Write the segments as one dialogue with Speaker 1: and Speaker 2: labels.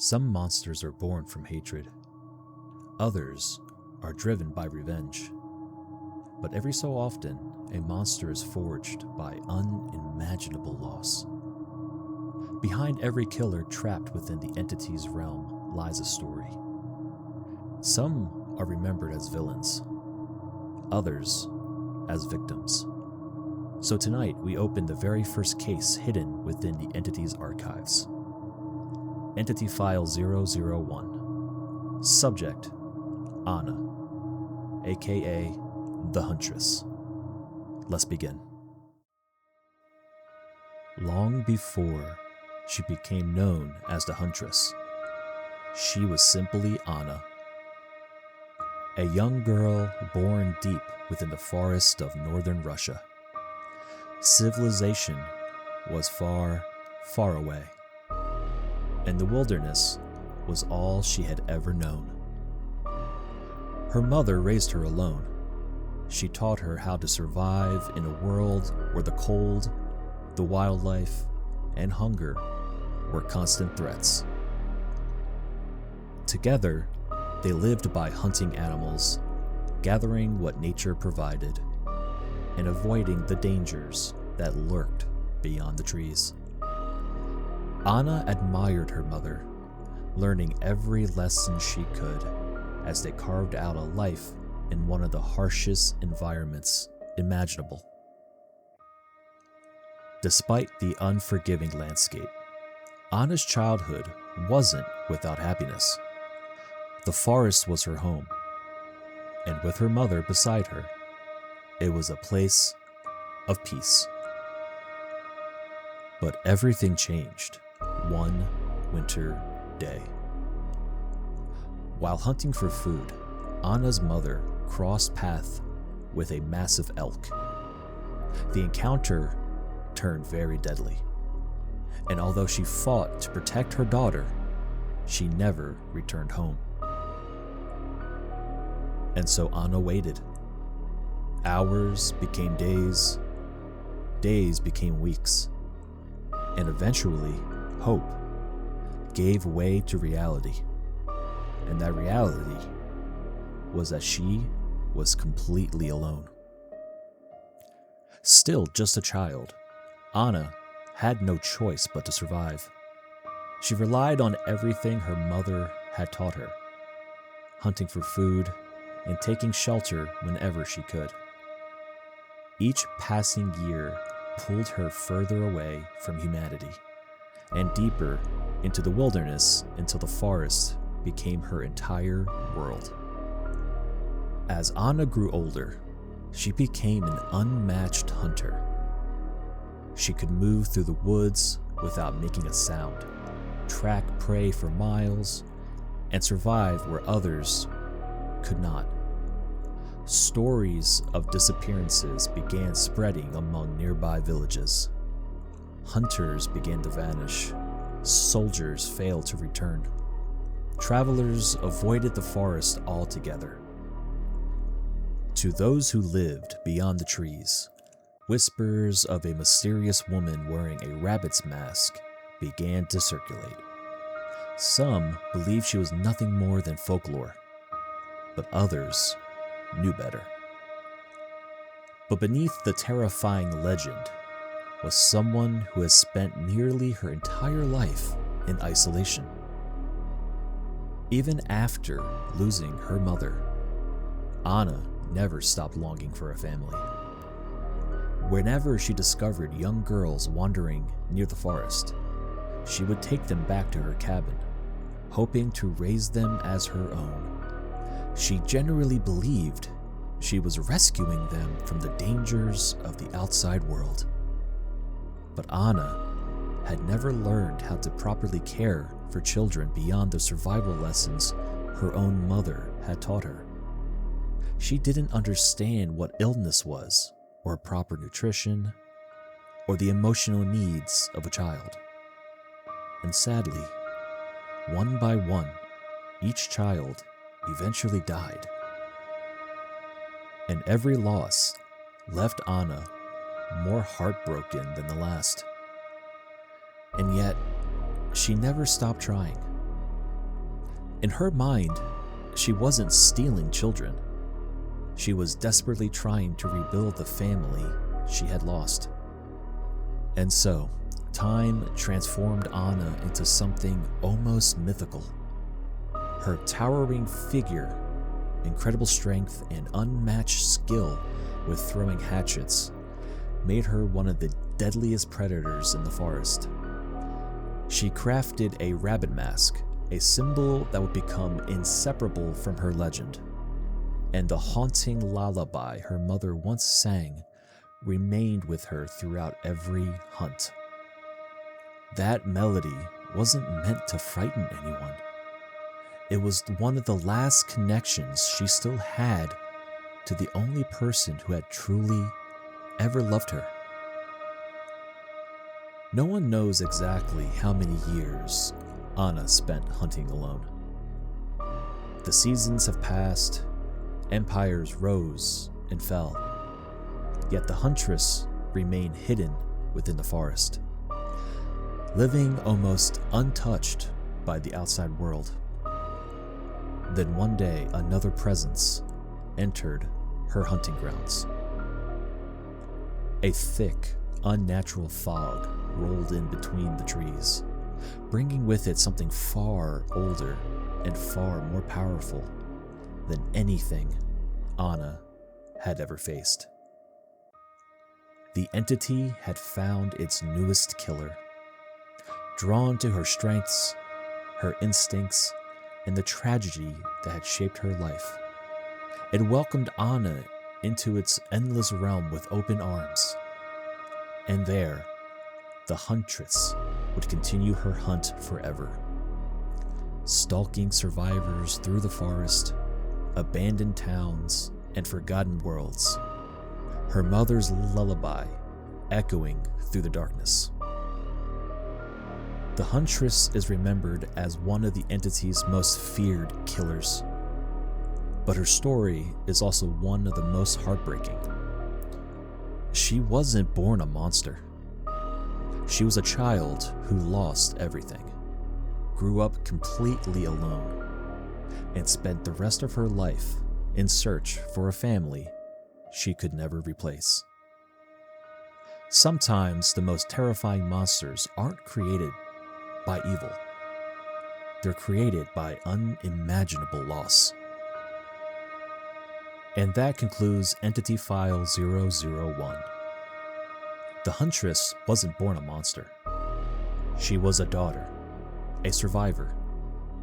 Speaker 1: Some monsters are born from hatred. Others are driven by revenge. But every so often, a monster is forged by unimaginable loss. Behind every killer trapped within the entity's realm lies a story. Some are remembered as villains, others as victims. So tonight we open the very first case hidden within the entity's archives. Entity File 001. Subject, Anna, aka the Huntress. Let's begin. Long before she became known as the Huntress, she was simply Anna, a young girl born deep within the forest of northern Russia. Civilization was far, far away, and the wilderness was all she had ever known. Her mother raised her alone. She taught her how to survive in a world where the cold, the wildlife, and hunger were constant threats. Together, they lived by hunting animals, gathering what nature provided, and avoiding the dangers that lurked beyond the trees. Anna admired her mother, learning every lesson she could as they carved out a life in one of the harshest environments imaginable. Despite the unforgiving landscape, Anna's childhood wasn't without happiness. The forest was her home, and with her mother beside her, it was a place of peace. But everything changed one winter day. While hunting for food, Anna's mother crossed paths with a massive elk. The encounter turned very deadly, and although she fought to protect her daughter, she never returned home. And so Anna waited. Hours became days, days became weeks, and eventually, hope gave way to reality. And that reality was that she was completely alone. Still just a child, Anna had no choice but to survive. She relied on everything her mother had taught her, hunting for food and taking shelter whenever she could. Each passing year pulled her further away from humanity and deeper into the wilderness until the forest became her entire world. As Anna grew older, she became an unmatched hunter. She could move through the woods without making a sound, track prey for miles, and survive where others could not. Stories of disappearances began spreading among nearby villages. Hunters began to vanish. Soldiers failed to return. Travelers avoided the forest altogether. To those who lived beyond the trees, whispers of a mysterious woman wearing a rabbit's mask began to circulate. Some believed she was nothing more than folklore, but others knew better. But beneath the terrifying legend was someone who has spent nearly her entire life in isolation. Even after losing her mother, Anna never stopped longing for a family. Whenever she discovered young girls wandering near the forest, she would take them back to her cabin, hoping to raise them as her own. She genuinely believed she was rescuing them from the dangers of the outside world. But Anna had never learned how to properly care for children beyond the survival lessons her own mother had taught her. She didn't understand what illness was, or proper nutrition, or the emotional needs of a child. And sadly, one by one, each child eventually died. And every loss left Anna more heartbroken than the last. And yet, she never stopped trying. In her mind, she wasn't stealing children. She was desperately trying to rebuild the family she had lost. And so, time transformed Anna into something almost mythical. Her towering figure, incredible strength, and unmatched skill with throwing hatchets made her one of the deadliest predators in the forest. She crafted a rabbit mask, a symbol that would become inseparable from her legend, and the haunting lullaby her mother once sang remained with her throughout every hunt. That melody wasn't meant to frighten anyone. It was one of the last connections she still had to the only person who had truly ever loved her. No one knows exactly how many years Anna spent hunting alone. The seasons have passed, empires rose and fell, yet the Huntress remained hidden within the forest, living almost untouched by the outside world. Then one day, another presence entered her hunting grounds. A thick, unnatural fog rolled in between the trees, bringing with it something far older and far more powerful than anything Anna had ever faced. The entity had found its newest killer. Drawn to her strengths, her instincts, and the tragedy that had shaped her life, it welcomed Anna into its endless realm with open arms. And there, the Huntress would continue her hunt forever, stalking survivors through the forest, abandoned towns, and forgotten worlds, her mother's lullaby echoing through the darkness. The Huntress is remembered as one of the entity's most feared killers, but her story is also one of the most heartbreaking. She wasn't born a monster. She was a child who lost everything, grew up completely alone, and spent the rest of her life in search for a family she could never replace. Sometimes the most terrifying monsters aren't created by evil. They're created by unimaginable loss. And that concludes Entity File 001. The Huntress wasn't born a monster. She was a daughter, a survivor,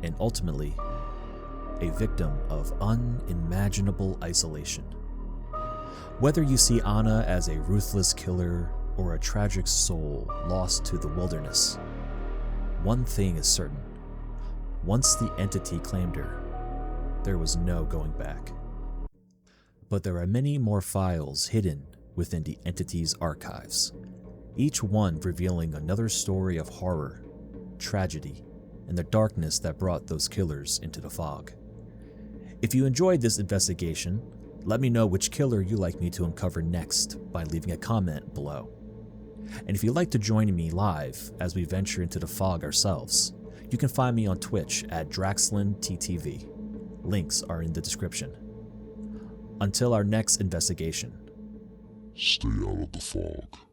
Speaker 1: and ultimately, a victim of unimaginable isolation. Whether you see Anna as a ruthless killer or a tragic soul lost to the wilderness, one thing is certain. Once the entity claimed her, there was no going back. But there are many more files hidden within the entity's archives, each one revealing another story of horror, tragedy, and the darkness that brought those killers into the fog. If you enjoyed this investigation, let me know which killer you'd like me to uncover next by leaving a comment below. And if you'd like to join me live as we venture into the fog ourselves, you can find me on Twitch at DraxlynTTV. Links are in the description. Until our next investigation,
Speaker 2: stay out of the fog.